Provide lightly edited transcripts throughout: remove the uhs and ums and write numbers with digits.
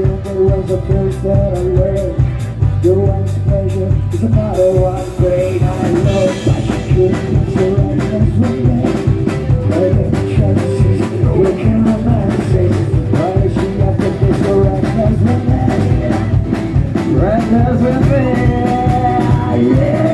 end it was the first that I learned. Your wife's pleasure is a matter one grain I love, but you couldn't surrender from me. Making chances, breaking romances. Why is she after this so reckless with me? Reckless with me, yeah.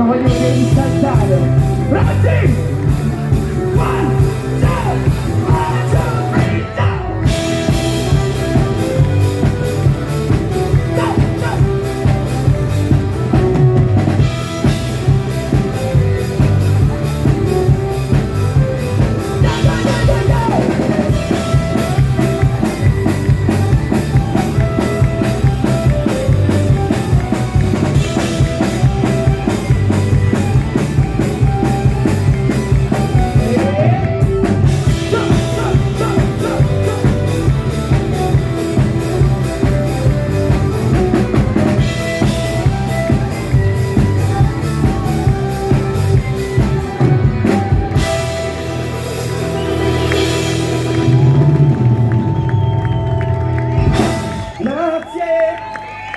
Voglio che mi saltare, bravi!